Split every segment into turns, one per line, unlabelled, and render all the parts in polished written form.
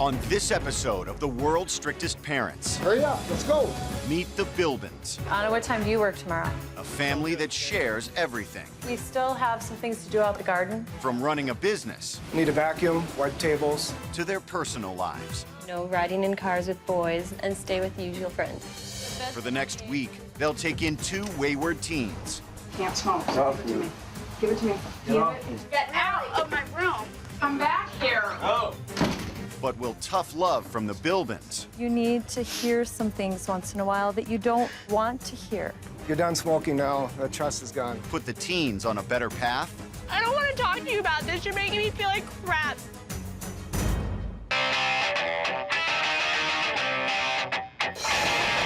On this episode of the world's strictest parents,
Hurry up, let's go.
meet the Bilbins,
Anna, what time do you work tomorrow?
a family that shares everything.
We still have some things to do out the garden.
From running a business
Need a vacuum, wipe tables.
to their personal lives.
No riding in cars with boys, and stay with the usual friends.
For the next week, they'll take in two wayward teens.
Can't smoke. Give it to me. Give it to me. Get out of my room. Come back here.
But will tough love from the Bilbins
You need to hear some things once in a while that you don't want to hear.
You're done smoking now. The trust is gone.
put the teens on a better path?
I don't want to talk to you about this. You're making me feel like crap.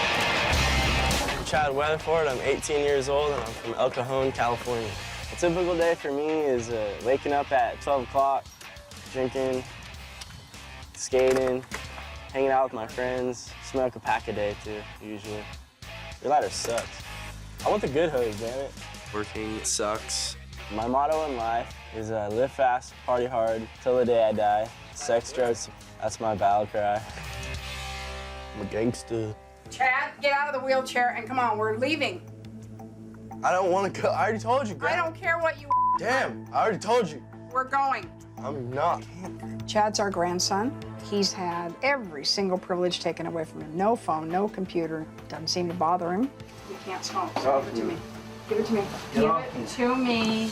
I'm Chad Weatherford. I'm 18 years old, and I'm from El Cajon, California. A typical day for me is waking up at 12 o'clock, drinking, skating, hanging out with my friends, smoke a pack a day, too, usually. Your lighter sucks. I want the good hose, damn it. Working sucks. My motto in life is live fast, party hard, till the day I die. Sex, drugs, that's my battle cry. I'm a gangster.
Chad, get out of the wheelchair and come on, we're leaving.
I don't want to go. I already told you,
I
Grandma.
don't care what you
Damn, I already told you.
We're going.
I'm not.
Chad's our grandson. He's had every single privilege taken away from him. No phone, no computer. Doesn't seem to bother him. You can't smoke, so give it to me. Give it to me. Give it to me.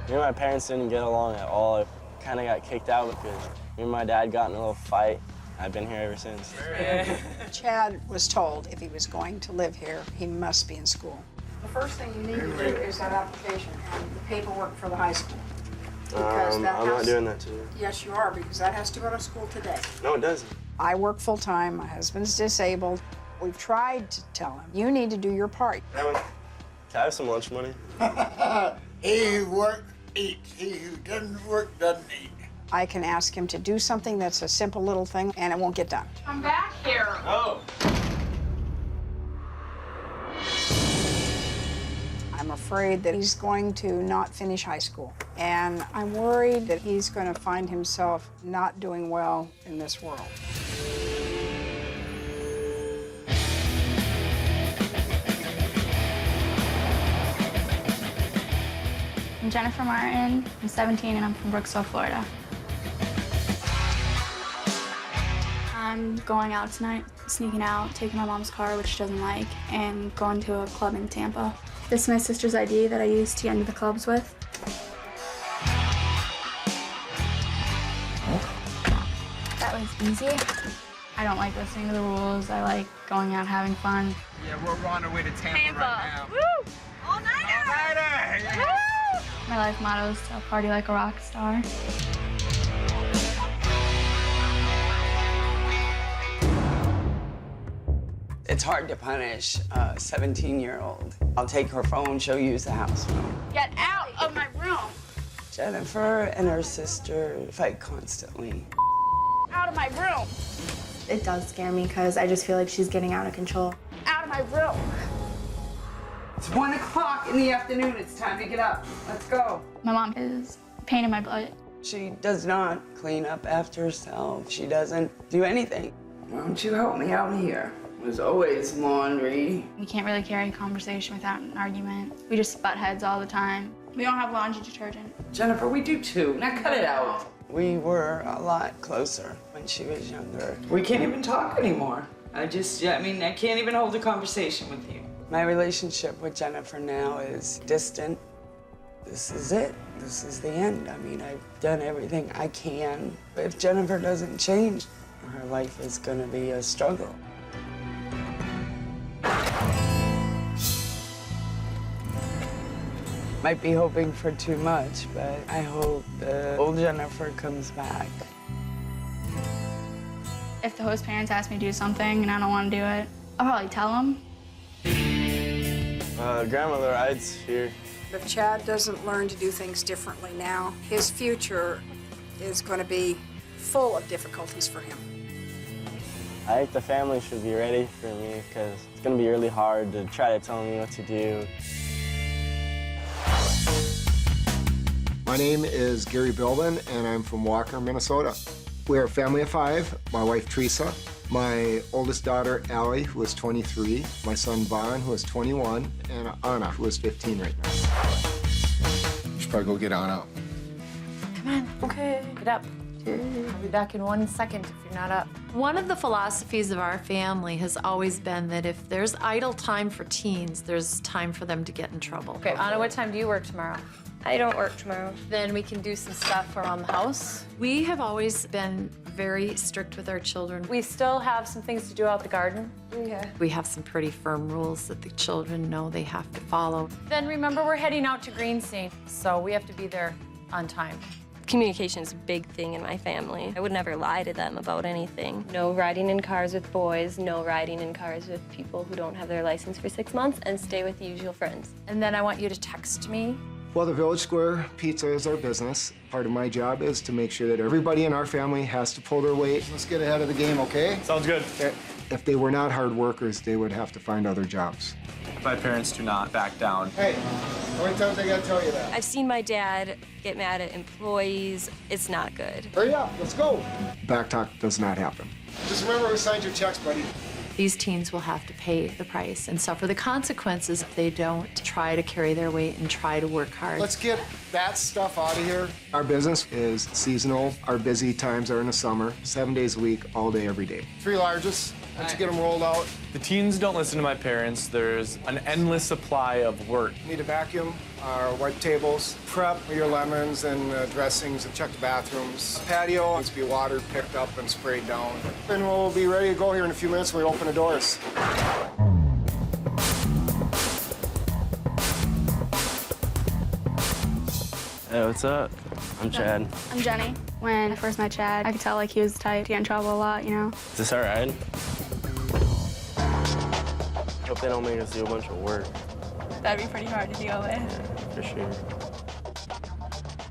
Me and my parents didn't get along at all. I kind of got kicked out because me and my dad got in a little fight. I've been here ever since.
Chad was told if he was going to live here, he must be in school. The first thing you need to do is that application and the paperwork for the high school. Because
I'm
that
not
has-
doing that to you.
Yes, you are, because that has to go to school today.
No, it doesn't.
I work full-time, my husband's disabled. We've tried to tell him, you need to do your part.
Can I have some lunch money?
He who works eats. He who doesn't work doesn't eat.
I can ask him to do something that's a simple little thing, and it won't get done. Come back here.
No.
I'm afraid that he's going to not finish high school, and I'm worried that he's going to find himself not doing well in this world.
I'm Jennifer Martin. I'm 17 and I'm from Brooksville, Florida. I'm going out tonight, sneaking out, taking my mom's car, which she doesn't like, and going to a club in Tampa. This is my sister's ID that I use to get into the clubs with. That was easy. I don't like listening to the rules. I like going out having fun.
Yeah, we're on our way to Tampa right now.
Woo! All-nighter!
Woo!
My life motto is to party like a rock star.
It's hard to punish a 17-year-old. I'll take her phone, she'll use the house phone.
Get out of my room.
Jennifer and her sister fight constantly.
Out of my room.
It does scare me because I just feel like she's getting out of control.
Out of my room.
It's 1 o'clock in the afternoon, it's time to get up. Let's go.
My mom is a pain in my butt.
She does not clean up after herself. She doesn't do anything. Why don't you help me out here? There's always laundry.
We can't really carry a conversation without an argument. We just butt heads all the time. We don't have laundry detergent.
Jennifer, we do too. Now cut it out. We were a lot closer when she was younger. We can't even talk anymore. I can't even hold a conversation with you. My relationship with Jennifer now is distant. This is it. This is the end. I mean, I've done everything I can. But if Jennifer doesn't change, her life is gonna be a struggle. Might be hoping for too much, but I hope old Jennifer comes back.
If the host parents ask me to do something and I don't want to do it, I'll probably tell them.
Grandmother rides here.
If Chad doesn't learn to do things differently now, his future is going to be full of difficulties for him.
I think the family should be ready for me because it's going to be really hard to try to tell me what to do.
My name is Gary Bilbin, and I'm from Walker, Minnesota. We're a family of 5. My wife, Teresa. My oldest daughter, Allie, who is 23. My son, Vaughn, who is 21. And Anna, who is 15 right now. You should probably go get Anna.
Come on. Okay. Get up. I'll be back in 1 second if you're not up.
One of the philosophies of our family has always been that if there's idle time for teens, there's time for them to get in trouble.
Okay, Anna, what time do you work tomorrow?
I don't work tomorrow.
Then we can do some stuff around the house.
We have always been very strict with our children.
We still have some things to do out the garden.
Okay.
We have some pretty firm rules that the children know they have to follow.
Then remember, we're heading out to Green Scene, so we have to be there on time.
Communication is a big thing in my family. I would never lie to them about anything. No riding in cars with boys, no riding in cars with people who don't have their license for 6 months, and stay with the usual friends.
And then I want you to text me.
Well, the Village Square Pizza is our business. Part of my job is to make sure that everybody in our family has to pull their weight. Let's get ahead of the game, okay?
Sounds good.
If they were not hard workers, they would have to find other jobs.
My parents do not back down.
Hey, how many times I gotta tell you that?
I've seen my dad get mad at employees. It's not good.
Hurry up, let's go. Backtalk does not happen. Just remember who signed your checks, buddy.
These teens will have to pay the price and suffer the consequences if they don't try to carry their weight and try to work hard.
Let's get that stuff out of here. Our business is seasonal. Our busy times are in the summer, 7 days a week, all day, every day. 3 largest. Once you get them rolled out.
The teens don't listen to my parents. There's an endless supply of work.
Need to vacuum our wipe tables, prep your lemons and dressings, and check the bathrooms. Patio needs to be watered, picked up, and sprayed down. And we'll be ready to go here in a few minutes when we open the doors.
Hey, what's up? I'm Chad.
I'm Jenny. When I first met Chad, I could tell like he was the type to get in trouble a lot, you know?
Is this our ride? Hope they don't make us do a bunch of work.
That'd be pretty hard to deal with.
Yeah, for sure.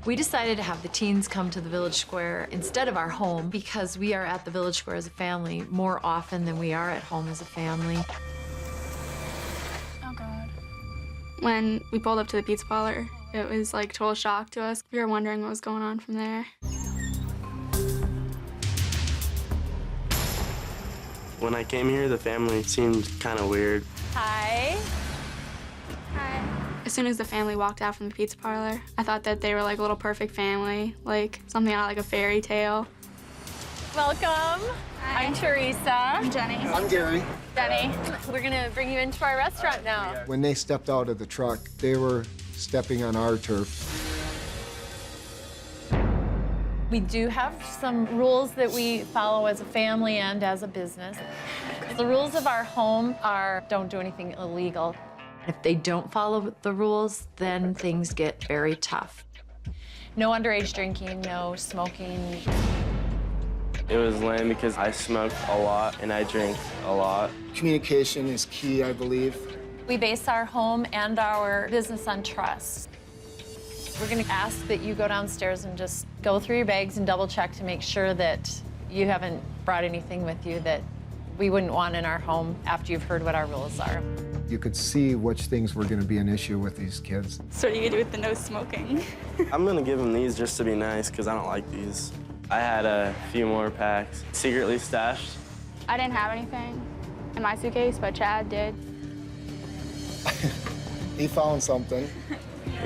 We decided to have the teens come to the Village Square instead of our home because we are at the Village Square as a family more often than we are at home as a family.
Oh, God. When we pulled up to the pizza parlor, it was like total shock to us. We were wondering what was going on from there.
When I came here, the family seemed kind of weird.
Hi.
Hi. As soon as the family walked out from the pizza parlor, I thought that they were like a little perfect family, like something out of like a fairy tale.
Welcome.
Hi.
I'm Teresa.
I'm Jenny.
I'm Gary.
Jenny. We're gonna bring you into our restaurant now.
When they stepped out of the truck, they were stepping on our turf.
We do have some rules that we follow as a family and as a business. The rules of our home are don't do anything illegal.
If they don't follow the rules, then things get very tough.
No underage drinking, no smoking.
It was lame because I smoked a lot and I drank a lot.
Communication is key, I believe.
We base our home and our business on trust. We're gonna ask that you go downstairs and just go through your bags and double check to make sure that you haven't brought anything with you that we wouldn't want in our home after you've heard what our rules are.
You could see which things were going to be an issue with these kids.
So what are you gonna do with the no smoking?
I'm gonna give them these just to be nice because I don't like these. I had a few more packs secretly stashed.
I didn't have anything in my suitcase, but Chad did.
He found something.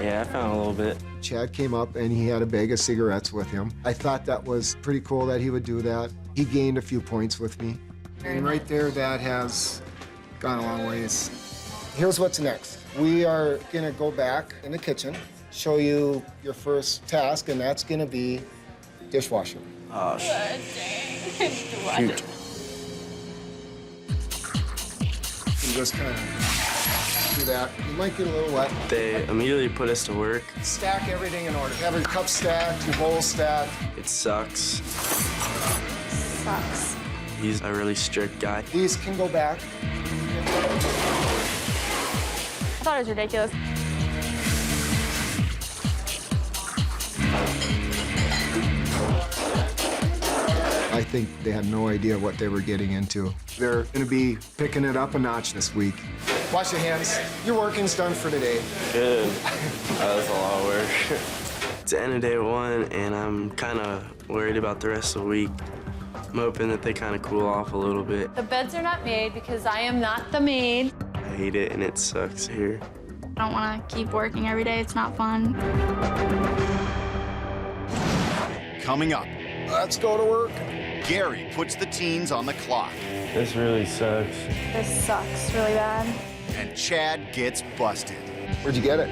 Yeah, I found a little bit.
Chad came up and he had a bag of cigarettes with him. I thought that was pretty cool that he would do that. He gained a few points with me. And right there, that has gone a long ways. Here's what's next. We are gonna go back in the kitchen, show you your first task, and that's gonna be dishwasher.
Oh, shoot.
You just kind of do that. You might get a little wet.
They immediately put us to work.
Stack everything in order. Have your cup stacked, your bowl stacked.
It sucks.
Sucks.
He's a really strict guy.
These can go back.
I thought it was ridiculous.
I think they had no idea what they were getting into. They're gonna be picking it up a notch this week. Wash your hands. Your working's done for today.
Good. That was a lot of work. It's the end of day one, and I'm kind of worried about the rest of the week. I'm hoping that they kind of cool off a little bit.
The beds are not made because I am not the maid.
I hate it, and it sucks here.
I don't want to keep working every day. It's not fun.
Coming up,
Let's go to work.
Gary puts the teens on the clock,
This really sucks.
This sucks really bad.
and Chad gets busted.
Where'd you get it?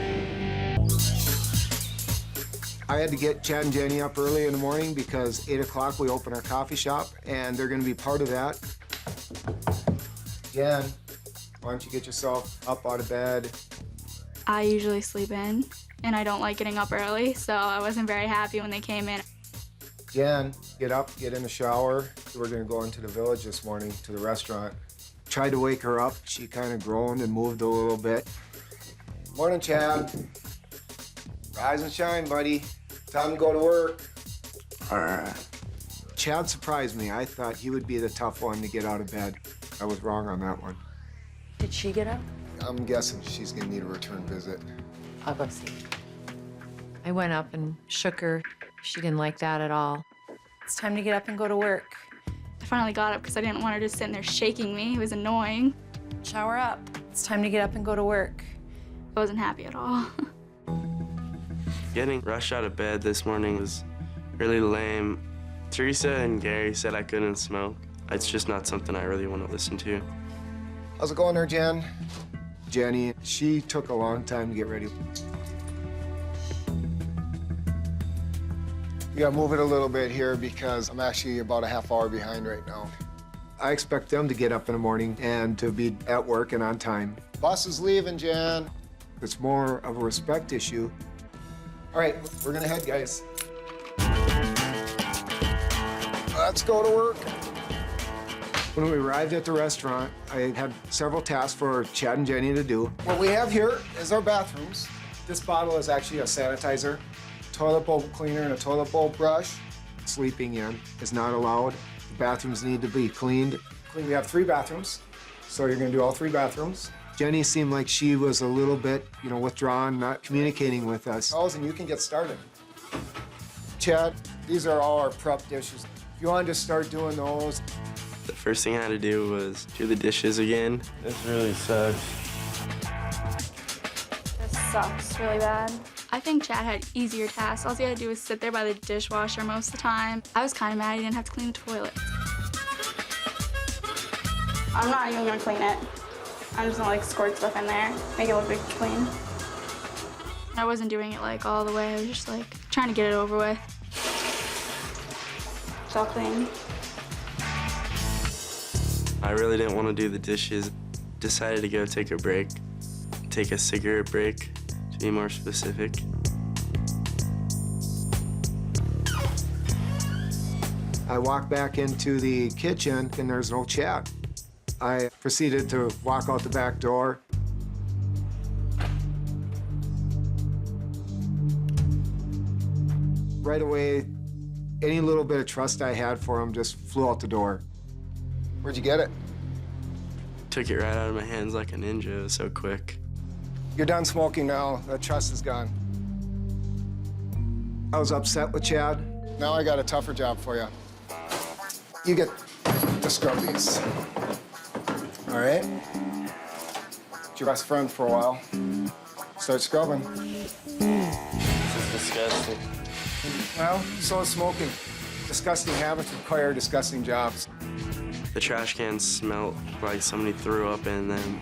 I had to get Chad and Jenny up early in the morning because 8 o'clock we open our coffee shop, and they're going to be part of that. Jen, why don't you get yourself up out of bed?
I usually sleep in, and I don't like getting up early, so I wasn't very happy when they came in.
Jen, get up, get in the shower. We're going to go into the village this morning to the restaurant. Tried to wake her up. She kind of groaned and moved a little bit. Morning, Chad. Rise and shine, buddy. Time to go to work.
All right.
Chad surprised me. I thought he would be the tough one to get out of bed. I was wrong on that one.
Did she get up?
I'm guessing she's going to need a return visit.
I'll go see. I went up and shook her. She didn't like that at all. It's time to get up and go to work.
I finally got up because I didn't want her just sitting there shaking me. It was annoying.
Shower up. It's time to get up and go to work.
I wasn't happy at all.
Getting rushed out of bed this morning was really lame. Teresa and Gary said I couldn't smoke. It's just not something I really want to listen to.
How's it going there, Jen? Jenny, she took a long time to get ready. We gotta move it a little bit here because I'm actually about a half hour behind right now. I expect them to get up in the morning and to be at work and on time. Bus is leaving, Jen. It's more of a respect issue. All right, we're gonna head, guys. Let's go to work. When we arrived at the restaurant, I had several tasks for Chad and Jenny to do. What we have here is our bathrooms. This bottle is actually a sanitizer, toilet bowl cleaner, and a toilet bowl brush. Sleeping in is not allowed. The bathrooms need to be cleaned. We have 3 bathrooms, so you're gonna do all 3 bathrooms. Jenny seemed like she was a little bit, withdrawn, not communicating with us. And you can get started. Chad, these are all our prep dishes. If you want to just start doing those.
The first thing I had to do was do the dishes again. This really sucks.
This sucks really bad. I think Chad had easier tasks. All he had to do was sit there by the dishwasher most of the time. I was kind of mad he didn't have to clean the toilet. I'm not even gonna clean it. I'm just gonna squirt stuff in there, make it look like clean. I wasn't doing it all the way. I was just trying to get it over with. It's all clean.
I really didn't want to do the dishes. Decided to go take a break. Take a cigarette break, to be more specific.
I walked back into the kitchen and there's no Chad. I proceeded to walk out the back door. Right away, any little bit of trust I had for him just flew out the door. Where'd you get it?
Took it right out of my hands like a ninja. It was so quick.
You're done smoking now. That trust is gone. I was upset with Chad. Now I got a tougher job for you. You get to scrub these. All right? It's your best friend for a while. Start scrubbing.
This is disgusting.
Well, so is smoking. Disgusting habits require disgusting jobs.
The trash cans smelled like somebody threw up in them.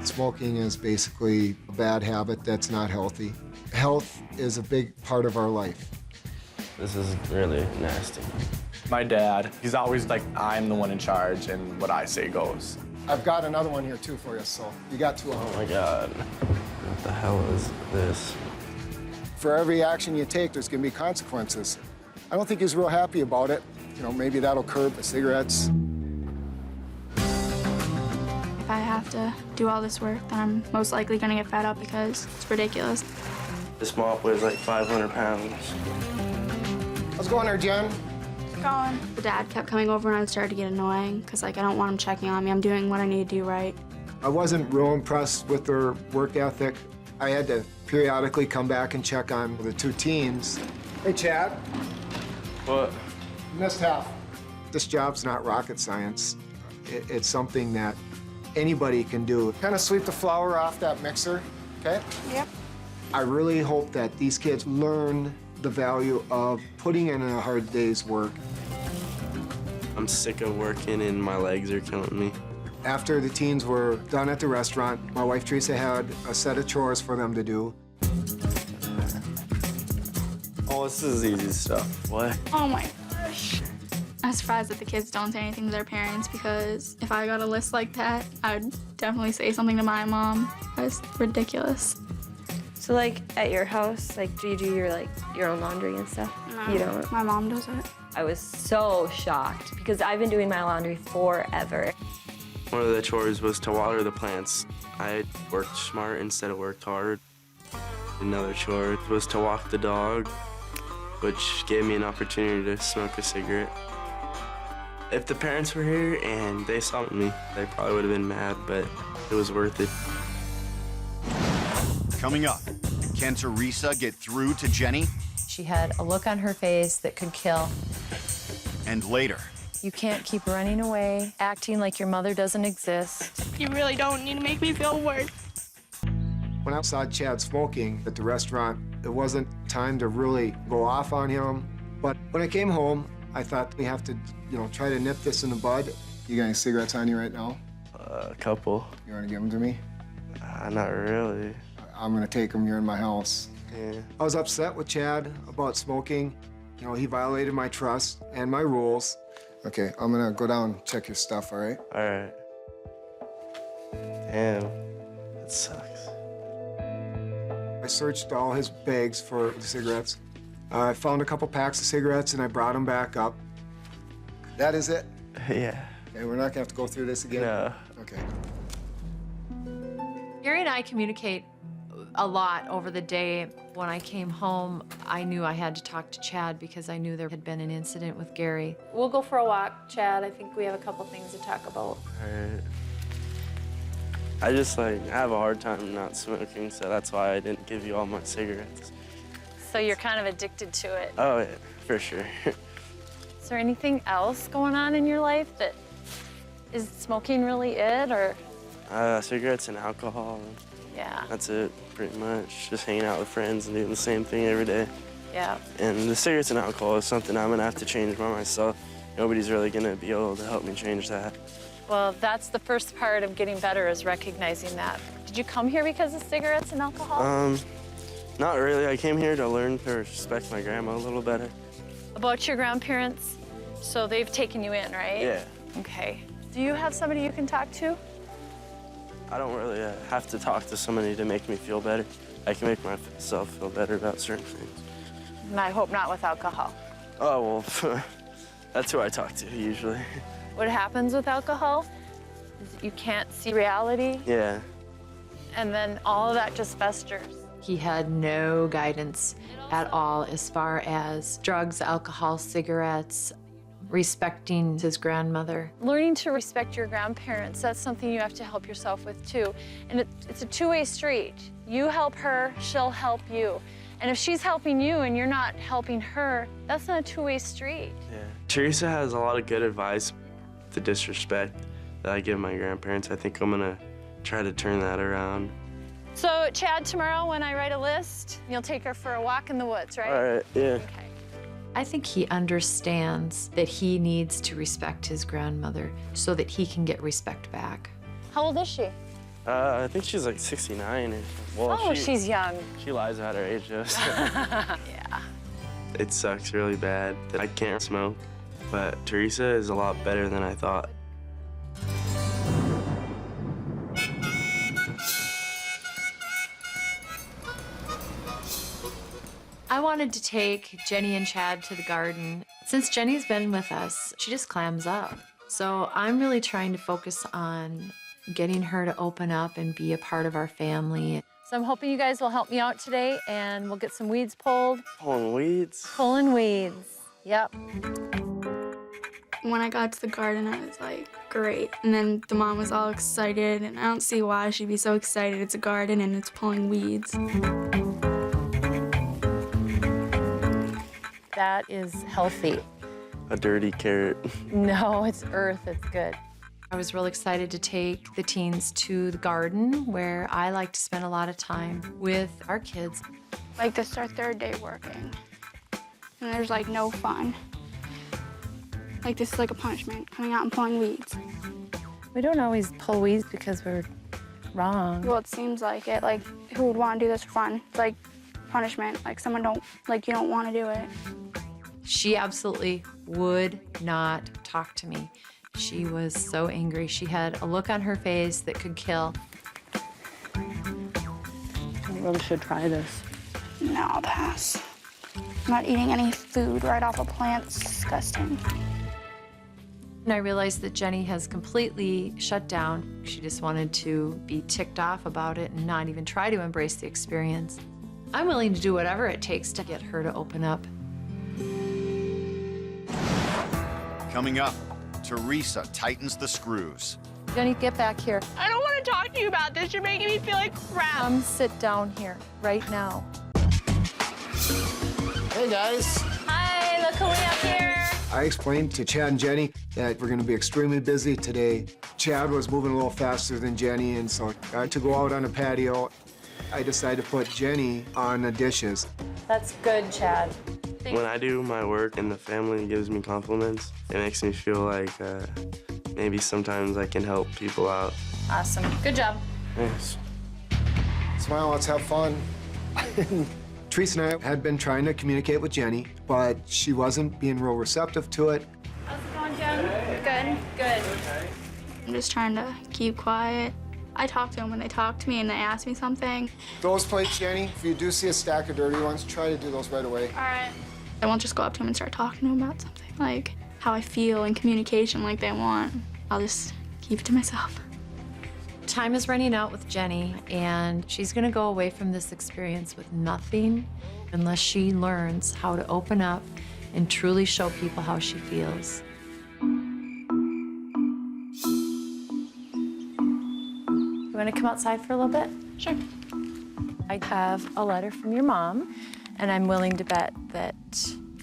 Smoking is basically a bad habit that's not healthy. Health is a big part of our life.
This is really nasty.
My dad, he's always like, I'm the one in charge and what I say goes.
I've got another one here too for you, so you got 2 of them.
Oh my God. What the hell is this?
For every action you take, there's gonna be consequences. I don't think he's real happy about it. Maybe that'll curb the cigarettes.
If I have to do all this work, then I'm most likely gonna get fed up because it's ridiculous.
This mop weighs like 500 pounds.
How's it going there, Jen?
Going. The dad kept coming over and I started to get annoying because I don't want him checking on me. I'm doing what I need to do right.
I wasn't real impressed with their work ethic. I had to periodically come back and check on the two teens. Hey, Chad.
What?
You missed half. This job's not rocket science. It's something that anybody can do. Kind of sweep the flour off that mixer, okay?
Yep.
I really hope that these kids learn the value of putting in a hard day's work.
I'm sick of working and my legs are killing me.
After the teens were done at the restaurant, my wife Teresa had a set of chores for them to do.
Oh, this is easy stuff. What?
Oh my gosh. I'm surprised that the kids don't say anything to their parents, because if I got a list like that, I would definitely say something to my mom. That's ridiculous.
So like at your house, like do you do your own laundry and stuff?
No,
You don't?
My mom does it.
I was so shocked because I've been doing my laundry forever.
One of the chores was to water the plants. I worked smart instead of worked hard. Another chore was to walk the dog, which gave me an opportunity to smoke a cigarette. If the parents were here and they saw me, they probably would have been mad, but it was worth it.
Coming up, can Teresa get through to Jenny?
She had a look on her face that could kill.
And later,
You can't keep running away, acting like your mother doesn't exist.
You really don't need to make me feel worse.
When I saw Chad smoking at the restaurant, it wasn't time to really go off on him. But when I came home, I thought we have to, try to nip this in the bud. You got any cigarettes on you right now?
A couple.
You want to give them to me?
Not really.
I'm gonna take them. You're in my house.
Yeah.
I was upset with Chad about smoking. He violated my trust and my rules. Okay, I'm gonna go down and check your stuff, all right?
All right. Damn, that sucks.
I searched all his bags for the cigarettes. I found a couple packs of cigarettes and I brought them back up. That is it?
Yeah.
Okay, we're not gonna have to go through this again?
No.
Okay.
Gary and I communicate a lot over the day. When I came home, I knew I had to talk to Chad because I knew there had been an incident with Gary.
We'll go for a walk, Chad. I think we have a couple things to talk about.
All right. I just I have a hard time not smoking, so that's why I didn't give you all my cigarettes.
So you're kind of addicted to it.
Oh, yeah, for sure.
Is there anything else going on in your life that is smoking really it, or?
Cigarettes and alcohol.
Yeah.
That's it, pretty much. Just hanging out with friends and doing the same thing every day.
Yeah.
And the cigarettes and alcohol is something I'm gonna have to change by myself. Nobody's really gonna be able to help me change that.
Well, that's the first part of getting better, is recognizing that. Did you come here because of cigarettes and alcohol?
Not really. I came here to learn to respect my grandma a little better.
About your grandparents? So they've taken you in, right?
Yeah.
Okay. Do you have somebody you can talk to?
I don't really have to talk to somebody to make me feel better. I can make myself feel better about certain things.
And I hope not with alcohol.
Oh, well, that's who I talk to usually.
What happens with alcohol is you can't see reality,
Yeah.
and then all of that just festers.
He had no guidance at all as far as drugs, alcohol, cigarettes, respecting his grandmother.
Learning to respect your grandparents, that's something you have to help yourself with too. And it's a two-way street. You help her, she'll help you. And if she's helping you and you're not helping her, that's not a two-way street.
Yeah. Teresa has a lot of good advice. The disrespect that I give my grandparents, I think I'm gonna try to turn that around.
So, Chad, tomorrow when I write a list, you'll take her for a walk in the woods, right?
All right, yeah.
Okay.
I think he understands that he needs to respect his grandmother so that he can get respect back.
How old is she?
I think she's like 69. Well,
she's young.
She lies about her age, though. So.
Yeah.
It sucks really bad that I can't smoke, but Teresa is a lot better than I thought.
I wanted to take Jenny and Chad to the garden. Since Jenny's been with us, she just clams up. So I'm really trying to focus on getting her to open up and be a part of our family.
So I'm hoping you guys will help me out today and we'll get some weeds pulled.
Pulling weeds?
Pulling weeds, yep.
When I got to the garden, I was great. And then the mom was all excited, and I don't see why she'd be so excited. It's a garden and it's pulling weeds.
That is healthy.
A dirty carrot.
No, it's earth, it's good.
I was real excited to take the teens to the garden where I like to spend a lot of time with our kids.
Like, this is our 3rd day working, and there's like no fun. Like, this is like a punishment, coming out and pulling weeds.
We don't always pull weeds because we're wrong.
Well, it seems like it. Like, who would want to do this for fun? It's like punishment. Like, you don't want to do it.
She absolutely would not talk to me. She was so angry. She had a look on her face that could kill.
I really should try this.
No, I'll pass. I'm not eating any food right off a plant. It's disgusting.
And I realized that Jenny has completely shut down. She just wanted to be ticked off about it and not even try to embrace the experience. I'm willing to do whatever it takes to get her to open up.
Coming up, Teresa tightens the screws.
Jenny, get back here.
I don't want to talk to you about this. You're making me feel like crap.
Come sit down here right now.
Hey, guys.
Hi, look who we have here.
I explained to Chad and Jenny that we're going to be extremely busy today. Chad was moving a little faster than Jenny, and so I had to go out on the patio. I decided to put Jenny on the dishes.
That's good, Chad.
When I do my work and the family gives me compliments, it makes me feel like maybe sometimes I can help people out.
Awesome. Good job.
Thanks.
Smile, let's have fun. Teresa and I had been trying to communicate with Jenny, but she wasn't being real receptive to it.
How's it going, Jen? Good. Good. I'm just trying to keep quiet. I talk to them when they talk to me and they ask me something.
Those plates, Jenny, if you do see a stack of dirty ones, try to do those right away.
All right. I won't just go up to him and start talking to him about something, like how I feel and communication like they want. I'll just keep it to myself.
Time is running out with Jenny, and she's gonna go away from this experience with nothing unless she learns how to open up and truly show people how she feels.
You want to come outside for a little bit?
Sure.
I have a letter from your mom, and I'm willing to bet that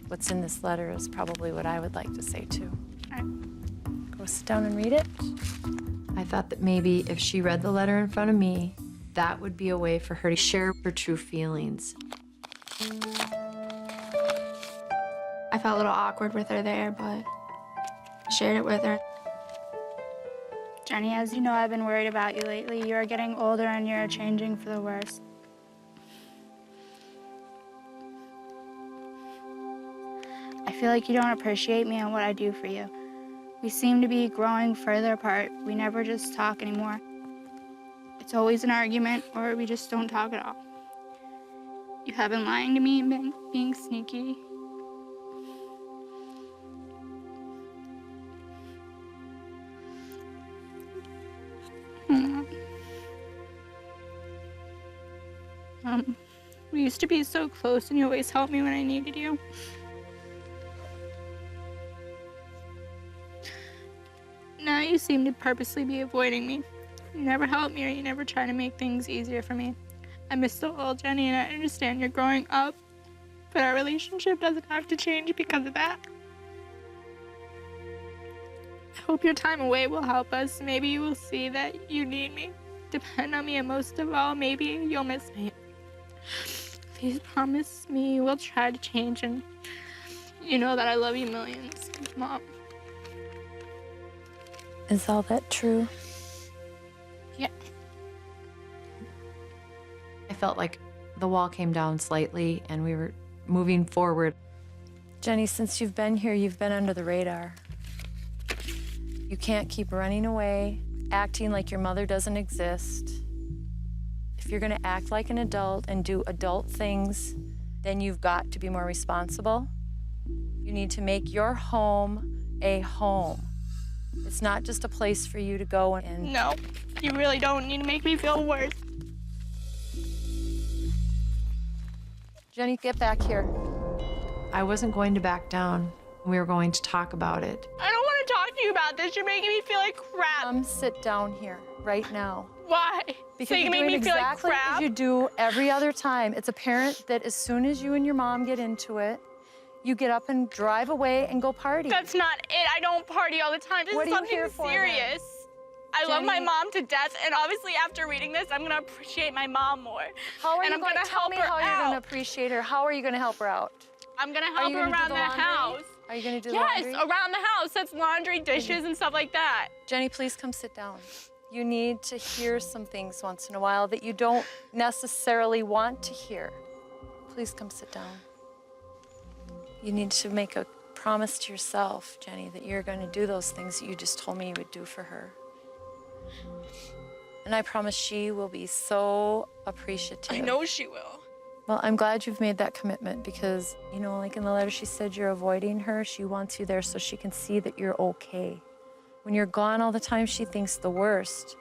what's in this letter is probably what I would like to say too.
All right.
Go sit down and read it.
I thought that maybe if she read the letter in front of me, that would be a way for her to share her true feelings.
I felt a little awkward with her there, but I shared it with her. Jenny, as you know, I've been worried about you lately. You're getting older and you're changing for the worse. I feel like you don't appreciate me and what I do for you. We seem to be growing further apart. We never just talk anymore. It's always an argument, or we just don't talk at all. You have been lying to me and being sneaky. We used to be so close and you always helped me when I needed you. Now you seem to purposely be avoiding me. You never help me or you never try to make things easier for me. I miss the old Jenny and I understand you're growing up, but our relationship doesn't have to change because of that. I hope your time away will help us. Maybe you will see that you need me. Depend on me, and most of all, maybe you'll miss me. Please promise me you will try to change, and you know that I love you millions, Mom.
Is all that true?
Yeah.
I felt like the wall came down slightly and we were moving forward.
Jenny, since you've been here, you've been under the radar. You can't keep running away, acting like your mother doesn't exist. If you're gonna act like an adult and do adult things, then you've got to be more responsible. You need to make your home a home. It's not just a place for you to go and...
No, you really don't need to make me feel worse.
Jenny, get back here.
I wasn't going to back down. We were going to talk about it.
I don't want to talk to to you about this. You're making me feel like crap.
Sit down here right now.
Why?
Because
so you
you're
can make
doing
me feel
exactly
like crap?
as you do every other time. It's apparent that as soon as you and your mom get into it, you get up and drive away and go party.
That's not it. I don't party all the time. This
What
is
are you
something
here for, then?
serious. I love my
Jenny?
mom to death, and obviously after reading this, I'm gonna appreciate my mom more.
How are
and
you
I'm
going
gonna
to tell
help
me
her
how you're going to
out.
appreciate her? How are you going to help her out?
I'm gonna
Are
help
you
her
gonna do
around
the
the
laundry?
house.
Are you going to do the
Yes,
laundry?
around the house. That's laundry, dishes, and stuff like that.
Jenny, please come sit down. You need to hear some things once in a while that you don't necessarily want to hear. Please come sit down. You need to make a promise to yourself, Jenny, that you're going to do those things that you just told me you would do for her. And I promise she will be so appreciative.
I know she will.
Well, I'm glad you've made that commitment because, you know, like in the letter she said you're avoiding her. She wants you there so she can see that you're okay. When you're gone all the time, she thinks the worst.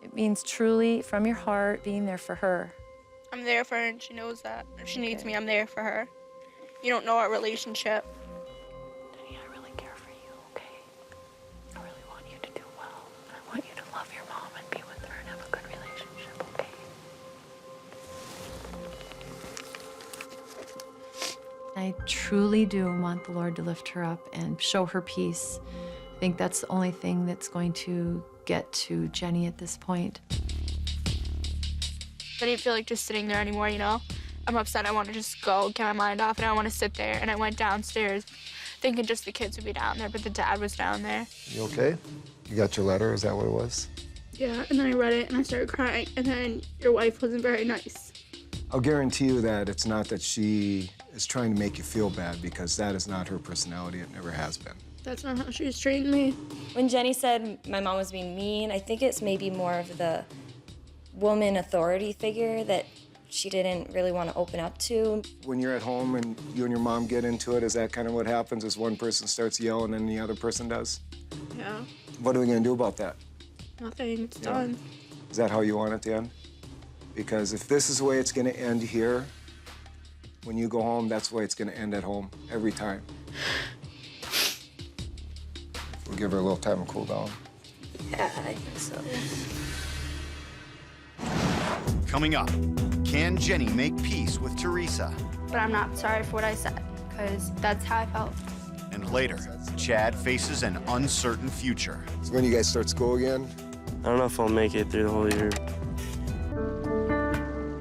It means truly, from your heart, being there for her.
I'm there for her, and she knows that. If she needs me, I'm there for her. You don't know our relationship.
Jenny, I really care for you, okay? I really want you to do well. I want you to love your mom and be with her and have a good relationship, okay? I truly do want the Lord to lift her up and show her peace. I think that's the only thing that's going to get to Jenny at this point.
I didn't feel like just sitting there anymore, you know? I'm upset. I want to just go, get my mind off, and I want to sit there. And I went downstairs thinking just the kids would be down there, but the dad was down there.
You okay? You got your letter? Is that what it was?
Yeah, and then I read it, and I started crying, and then your wife wasn't very nice.
I'll guarantee you that it's not that she is trying to make you feel bad because that is not her personality. It never has been.
That's not how she was treating me.
When Jenny said my mom was being mean, I think it's maybe more of the woman authority figure that she didn't really want to open up to.
When you're at home and you and your mom get into it, is that kind of what happens? Is one person starts yelling and the other person does?
Yeah,
What are we going to do about that?
nothing. It's
Yeah.
done.
Is that how you want it to end? Because if this is the way it's going to end here, when you go home, that's the way it's going to end at home every time. We'll give her a little time to cool down.
Yeah, I think so.
Coming up, can Jenny make peace with Teresa?
But I'm not sorry for what I said, because that's how I felt.
And later, Chad faces an uncertain future.
So when you guys start school again?
I don't know if I'll make it through the whole year.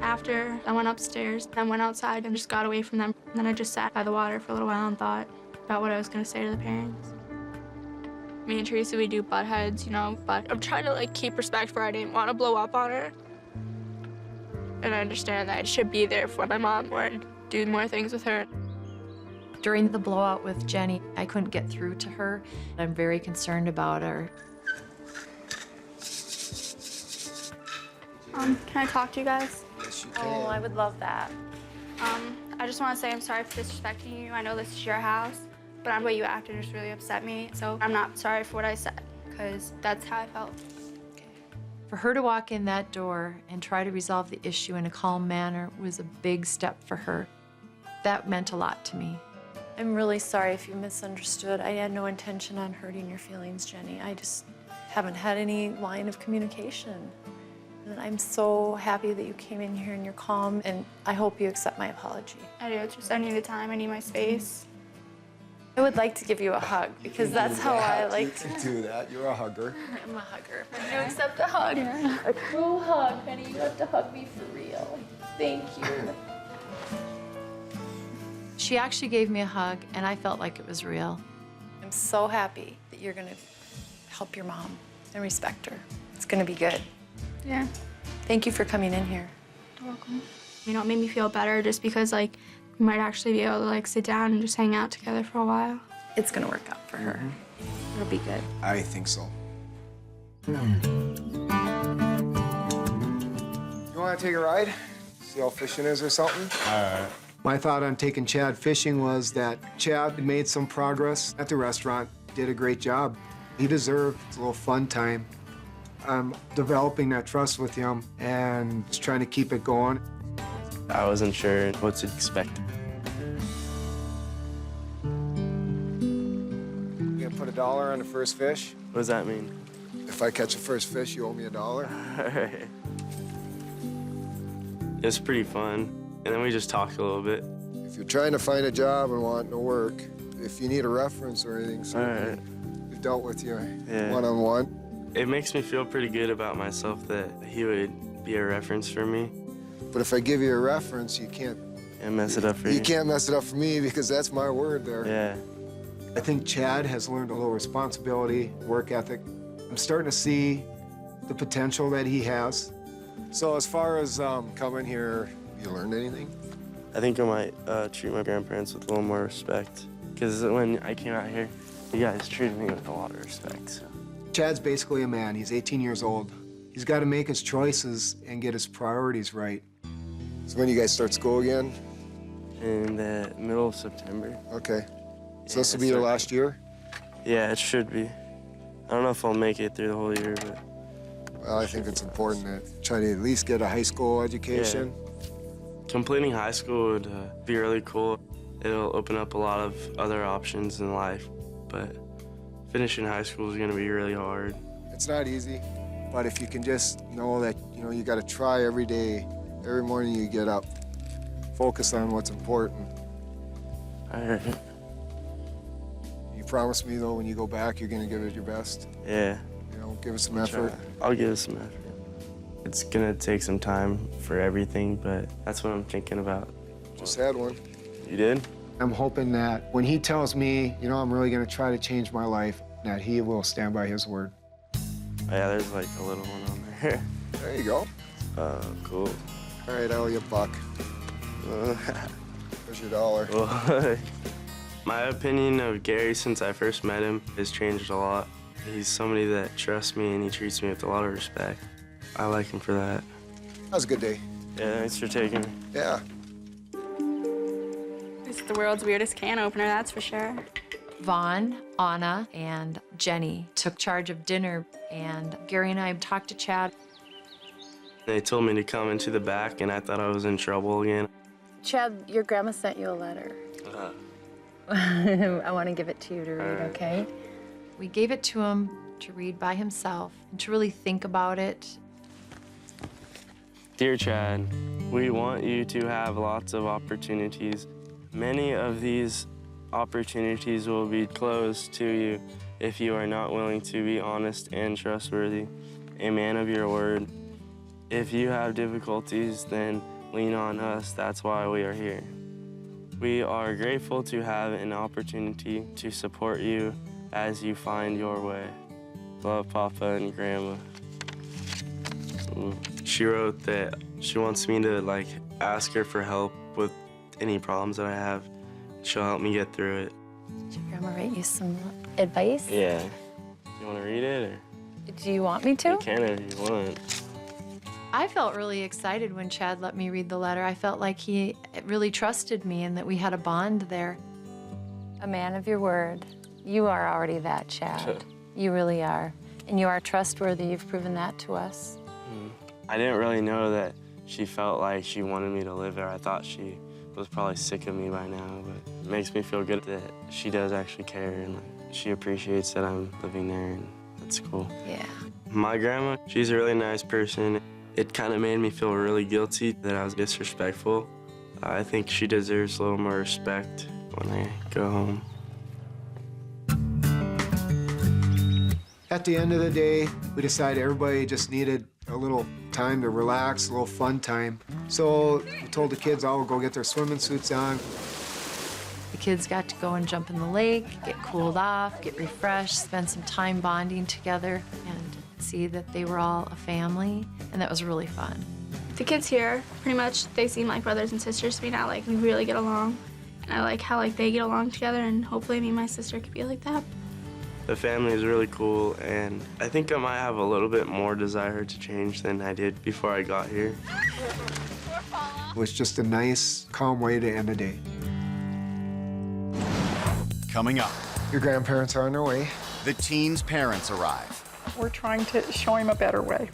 After I went upstairs, I went outside and just got away from them. And then I just sat by the water for a little while and thought about what I was going to say to the parents. Me and Teresa, we do butt heads, you know, but I'm trying to, like, keep respect for her. I didn't want to blow up on her. And I understand that I should be there for my mom more and do more things with her.
During the blowout with Jenny, I couldn't get through to her. I'm very concerned about her.
Can I talk to you guys?
Yes, you
Oh, I would love that.
I just want to say I'm sorry for disrespecting you. I know this is your house, but the way you acted just really upset me. So I'm not sorry for what I said, because that's how I felt.
For her to walk in that door and try to resolve the issue in a calm manner was a big step for her. That meant a lot to me.
I'm really sorry if you misunderstood. I had no intention on hurting your feelings, Jenny. I just haven't had any line of communication. And I'm so happy that you came in here and you're calm, and I hope you accept my apology.
I do. It's just I need the time. I need my space.
I would like to give you a hug because that's how I like to.
You can do that. You're a hugger.
I'm a hugger. But you accept a hug. A true hug, Penny. You have to hug me for real. Thank you.
She actually gave me a hug, and I felt like it was real.
I'm so happy that you're going to help your mom and respect her. It's going to be good.
Yeah.
Thank you for coming in here.
You're welcome. You know, it made me feel better just because, like, we might actually be able to, like, sit down and just hang out together for a while.
It's going to work out for her. It'll be good.
I think so. You want to take a ride? See how fishing is or something?
All right.
My thought on taking Chad fishing was that Chad made some progress at the restaurant, did a great job. He deserved a little fun time. I'm developing that trust with him and just trying to keep it going.
I wasn't sure what to expect.
We're gonna put $1 on the first fish.
What does that mean?
If I catch the first fish, you owe me $1.
Alright. It's pretty fun. And then we just talked a little bit.
If you're trying to find a job and want to work, if you need a reference or anything, certainly we've dealt with you one-on-one.
It makes me feel pretty good about myself that he would be a reference for me.
But if I give you a reference, you can't
mess it up for you.
You can't mess it up for me because that's my word there.
Yeah.
I think Chad has learned a little responsibility, work ethic. I'm starting to see the potential that he has. So as far as coming here, you learned anything?
I think I might treat my grandparents with a little more respect. Because when I came out here, you guys treated me with a lot of respect. So.
Chad's basically a man. He's 18 years old. He's got to make his choices and get his priorities right. So when you guys start school again?
In the middle of September.
Okay. So this will be your last year?
Yeah, it should be. I don't know if I'll make it through the whole year, but...
Well, I think it's important to try to at least get a high school education.
Yeah. Completing high school would be really cool. It'll open up a lot of other options in life, but finishing high school is going to be really hard.
It's not easy, but if you can just know that, you got to try every day, every morning you get up, focus on what's important.
All right.
You promise me, though, when you go back, you're going to give it your best?
Yeah.
Give it some effort.
I'll give it some effort. It's gonna take some time for everything, but that's what I'm thinking about.
Just had one.
You did?
I'm hoping that when he tells me, I'm really gonna try to change my life, that he will stand by his word.
Oh, yeah, there's like a little one on there.
There you go.
Cool.
All right, I owe you $1. Here's your $1.
Well, my opinion of Gary since I first met him has changed a lot. He's somebody that trusts me and he treats me with a lot of respect. I like him for that.
That was a good day.
Yeah, thanks for taking me.
Yeah.
It's the world's weirdest can opener, that's for sure.
Vaughn, Anna, and Jenny took charge of dinner, and Gary and I talked to Chad.
They told me to come into the back, and I thought I was in trouble again.
Chad, your grandma sent you a letter. I want to give it to you to read, okay?
We gave it to him to read by himself and to really think about it.
Dear Chad, we want you to have lots of opportunities. Many of these opportunities will be closed to you if you are not willing to be honest and trustworthy, a man of your word. If you have difficulties, then lean on us. That's why we are here. We are grateful to have an opportunity to support you as you find your way. Love, Papa and Grandma. Ooh. She wrote that she wants me to ask her for help with any problems that I have. She'll help me get through it.
Did your grandma write you some advice?
Yeah. You want to read it, or?
Do you want me to?
You can if you want.
I felt really excited when Chad let me read the letter. I felt like he really trusted me and that we had a bond there.
A man of your word. You are already that, Chad. You really are. And you are trustworthy. You've proven that to us.
I didn't really know that she felt like she wanted me to live there. I thought she was probably sick of me by now, but it makes me feel good that she does actually care and she appreciates that I'm living there, and that's cool.
Yeah.
My grandma, she's a really nice person. It kind of made me feel really guilty that I was disrespectful. I think she deserves a little more respect when I go home.
At the end of the day, we decided everybody just needed a little time to relax, a little fun time. So we told the kids all go get their swimming suits on.
The kids got to go and jump in the lake, get cooled off, get refreshed, spend some time bonding together, and see that they were all a family, and that was really fun.
The kids here, pretty much, they seem like brothers and sisters to me now. We really get along. And I like how they get along together, and hopefully me and my sister could be like that.
The family is really cool, and I think I might have a little bit more desire to change than I did before I got here.
It was just a nice, calm way to end the day.
Coming up,
Your grandparents are on their way.
the teen's parents arrive,
We're trying to show him a better way.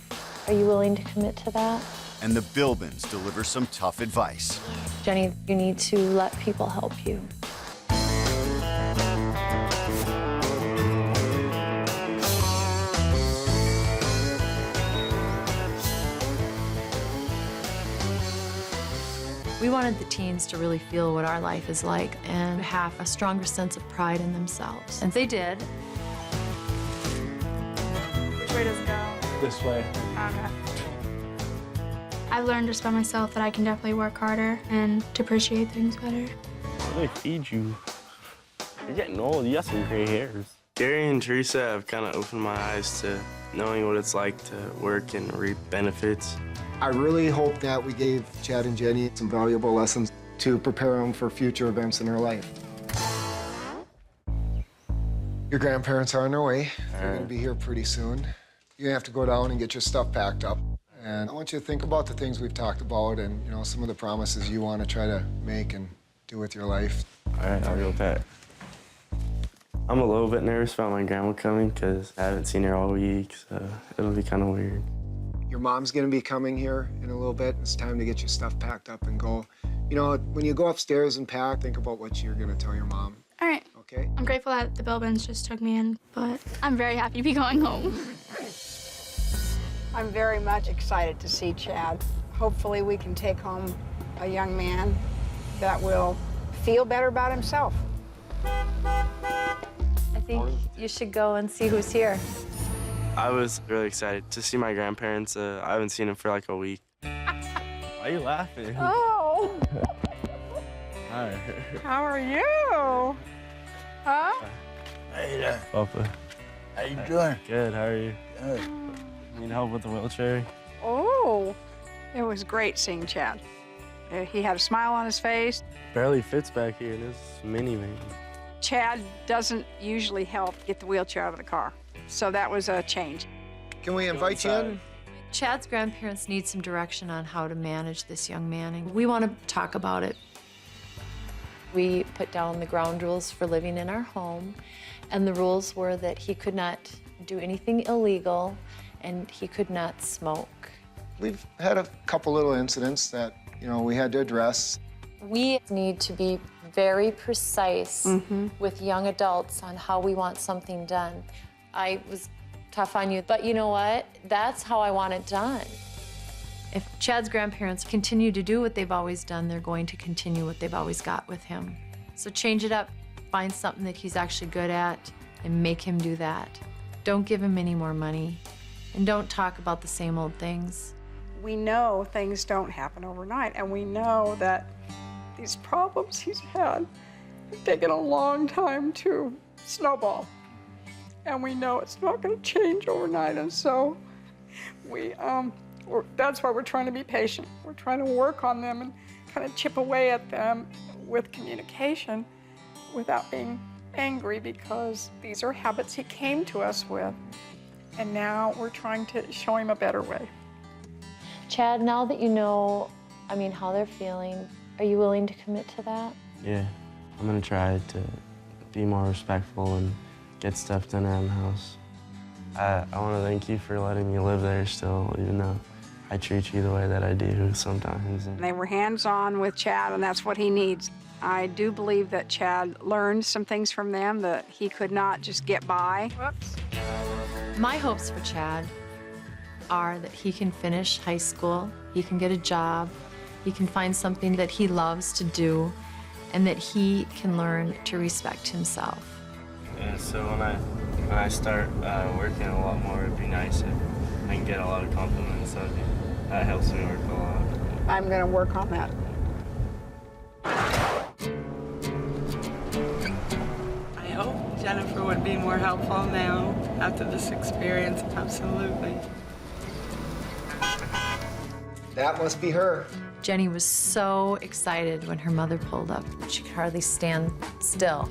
Are you willing to commit to that?
and the Bilbins deliver some tough advice.
Jenny, you need to let people help you.
wanted the teens to really feel what our life is like and have a stronger sense of pride in themselves. And they did.
Which way does it go?
This way.
Okay. I've learned just by myself that I can definitely work harder and to appreciate things better.
They feed you. You're getting old. You got some gray hairs. Gary and Teresa have kind of opened my eyes to knowing what it's like to work and reap benefits.
I really hope that we gave Chad and Jenny some valuable lessons to prepare them for future events in their life. Your grandparents are on their way. They're going to be here pretty soon. You're going to have to go down and get your stuff packed up. And I want you to think about the things we've talked about and, you know, some of the promises you want to try to make and do with your life.
All right, I'll go pack. I'm a little bit nervous about my grandma coming because I haven't seen her all week, so it'll be kind of weird.
Your mom's going to be coming here in a little bit. It's time to get your stuff packed up and go. You know, when you go upstairs and pack, think about what you're going to tell your mom.
All right.
Okay?
I'm grateful that the Bilbins just took me in, but I'm very happy to be going home.
I'm very much excited to see Chad. Hopefully we can take home a young man that will feel better about himself.
I think you should go and see who's here.
I was really excited to see my grandparents. I haven't seen them for like a week. Why are you laughing?
Oh!
Hi.
How are you? Huh?
Hey there.
Papa.
How you doing?
Good, how are you?
Good.
Need help with the wheelchair?
Oh, it was great seeing Chad. He had a smile on his face.
Barely fits back here in this minivan.
Chad doesn't usually help get the wheelchair out of the car, so that was a change.
Can we invite you in?
Chad's grandparents need some direction on how to manage this young man, and we want to talk about it.
We put down the ground rules for living in our home, and the rules were that he could not do anything illegal and he could not smoke.
We've had a couple little incidents that, you know, we had to address.
We need to be very precise with young adults on how we want something done. I was tough on you, but you know what? That's how I want it done.
If Chad's grandparents continue to do what they've always done, they're going to continue what they've always got with him. So change it up, find something that he's actually good at, and make him do that. Don't give him any more money, and don't talk about the same old things.
We know things don't happen overnight, and we know that these problems he's had have taken a long time to snowball. And we know it's not going to change overnight, and so that's why we're trying to be patient. We're trying to work on them and kind of chip away at them with communication without being angry, because these are habits he came to us with. And now we're trying to show him a better way.
Chad, now that you know, how they're feeling, are you willing to commit to that?
Yeah, I'm gonna try to be more respectful and get stuff done around the house. I want to thank you for letting me live there still, even though I treat you the way that I do sometimes.
They were hands-on with Chad, and that's what he needs. I do believe that Chad learned some things from them that he could not just get by. Whoops.
My hopes for Chad are that he can finish high school, he can get a job, he can find something that he loves to do, and that he can learn to respect himself.
Yeah, so when I start working a lot more, it'd be nice if I can get a lot of compliments of you. That helps me work a lot.
I'm going to work on that.
I hope Jennifer would be more helpful now after this experience. Absolutely.
That must be her.
Jenny was so excited when her mother pulled up. She could hardly stand still.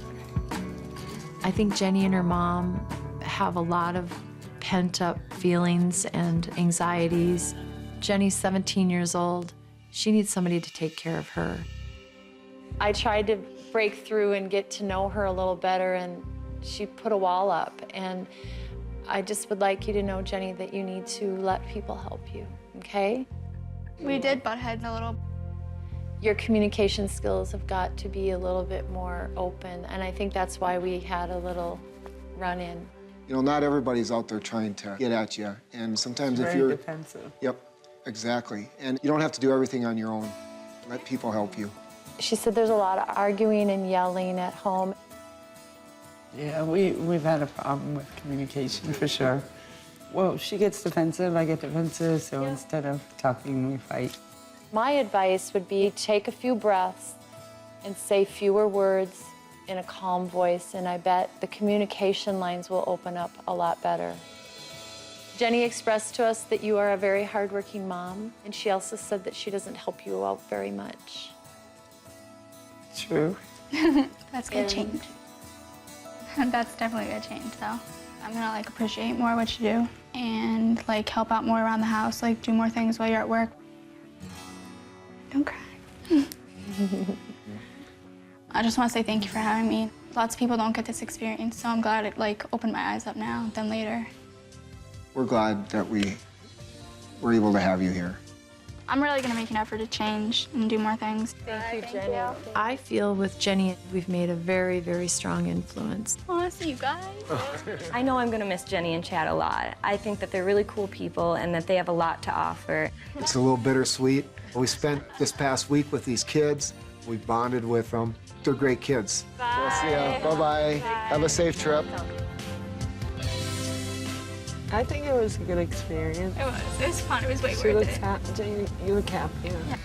I think Jenny and her mom have a lot of pent-up feelings and anxieties. Jenny's 17 years old. She needs somebody to take care of her.
I tried to break through and get to know her a little better, and she put a wall up. And I just would like you to know, Jenny, that you need to let people help you, okay?
We did butt heads a little.
Your communication skills have got to be a little bit more open, and I think that's why we had a little run-in.
You know, not everybody's out there trying to get at you, and sometimes if you're
Very defensive.
Yep, exactly. And you don't have to do everything on your own. Let people help you.
She said there's a lot of arguing and yelling at home.
Yeah, we've had a problem with communication for sure. Well, she gets defensive, I get defensive, so instead of talking, we fight.
My advice would be take a few breaths and say fewer words in a calm voice, and I bet the communication lines will open up a lot better. Jenny expressed to us that you are a very hardworking mom, and she also said that she doesn't help you out very much.
True.
That's gonna change. That's definitely gonna change, though. I'm gonna like appreciate more what you do and like help out more around the house, like do more things while you're at work. Don't cry. I just want to say thank you for having me. Lots of people don't get this experience, so I'm glad it like opened my eyes up now than later.
We're glad that we were able to have you here.
I'm really gonna make an effort to change and do more things.
Thank you, Jenny.
I feel with Jenny, we've made a very, very strong influence.
I want to see you guys.
I know I'm gonna miss Jenny and Chad a lot. I think that they're really cool people and that they have a lot to offer.
It's a little bittersweet. We spent this past week with these kids. We bonded with them. They're great kids.
Bye.
We'll see ya. Bye-bye. Have a safe trip.
I think it was a good experience.
It was fun. It was wayward.
You look happy. Yeah.